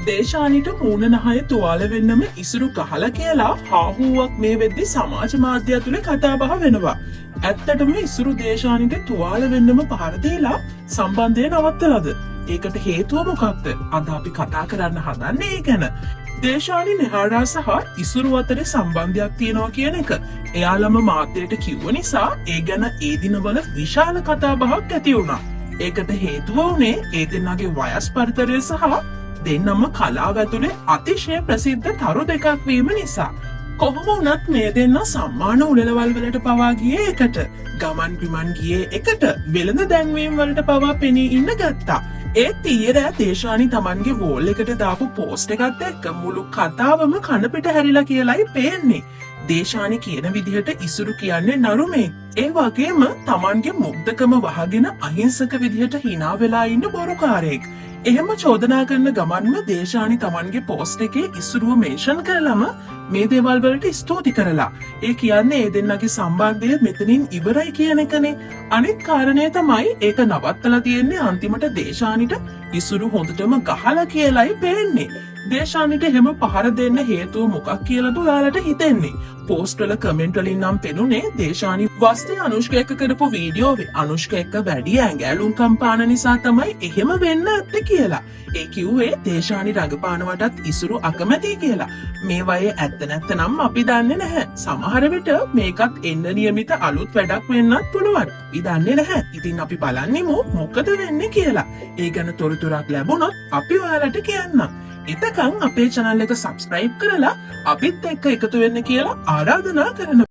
දේශානිට මූණ නහය තුවාල වෙන්නම ඉසුරු ගහලා කියලා හාහුවක් මේ වෙද්දි සමාජ මාධ්‍ය තුළ කතා බහ වෙනවා. ඇත්තටම ඉසුරු දේශානිට තුවාල වෙන්නම පහර දීලා සම්බන්ධය නවත්තලාද? ඒකට හේතුව මොකක්ද? අද අපි කතා කරන්න හදන්නේ ඒ ගැන. දේශානි නෙහාරා සහ ඉසුරු අතරේ සම්බන්ධයක් තියෙනවා කියන එක එයාලම මාධ්‍යයට කිව්ව නිසා ඒ ගැන ඒ දිනවල විශාල කතා බහක් ඇති වුණා. ඒකට හේතුව වුණේ ඒ දෙන්නගේ වයස් පරතරය සහ දෙන්නම කලාව ඇතුලේ අතිශය ප්‍රසිද්ධ තරු දෙකක් වීම නිසා. කොහොම වුණත් මේ දෙන්න සම්මාන උළෙලවල් වලට පවා ගියේ එකට. ගමන් බිමන් ගියේ එකට. වෙළඳ දැන්වීම් වලට පවා පෙනී ඉන්න ගත්තා. ඒත් ඊයේ දේශානි තමන්ගේ වෝල් එකට දාපු පෝස්ට් එකත් එක්ක මුළු කතාවම කනපිට හැරිලා කියලායි පේන්නේ. දේශානි කියන විදිහට ඉසුරු කියන්නේ නරුමේ. ඒ වගේම තමන්ගේ මුග්ධකම වහගෙන අහිංසක විදිහට hina වෙලා ඉන්න බොරුකාරයෙක්. එහෙම චෝදනා කරන ගමන්ම දේශානි තමන්ගේ පෝස්ට් එකේ ඉසුරුව මේෂන් කරලම මේ දේවල් වලට ස්තුති කරලා. ඒ කියන්නේ ඒ දෙන්නගේ සම්බන්ධය මෙතනින් ඉවරයි කියන එකනේ. අනිත් කාරණය තමයි ඒක නවත්තලා තියෙන්නේ අන්තිමට දේශානිට ඉසුරු හොඳටම ගහලා කියලායි පේන්නේ. දේශානිට එහෙම පහර දෙන්න හේතුව මොකක් කියලාද ඔයාලට හිතෙන්නේ? පෝස්ට් වල කමෙන්ට් වලින් නම් පෙනුනේ දේශානි වස්තේ අනුෂ්කා එක්ක කරපු වීඩියෝවේ අනුෂ්කා එක්ක වැඩි ඇඟැලුම් කම්පාන නිසා තමයි එහෙම වෙන්න ඇත්තේ කියලා. ඒ කිව්වේ දේශානි රඟපානවටත් ඉසුරු අකමැති කියලා. මේ වයේ ඇත්ත නැත්ත නම් අපි දන්නේ නැහැ. සමහර විට මේකත් එන්න නියමිත අලුත් වැඩක් වෙන්නත් පුළුවන්. අපි දන්නේ නැහැ. ඉතින් අපි බලන්නෙමු මොකද වෙන්නේ කියලා. ඒ ගැන තොරතුරක් ලැබුණොත් අපි ඔයාලට කියන්නම්. එතකන් අපේ channel එක subscribe කරලා අපිත් එක්ක එකතු වෙන්න කියලා ආරාධනා කරනවා.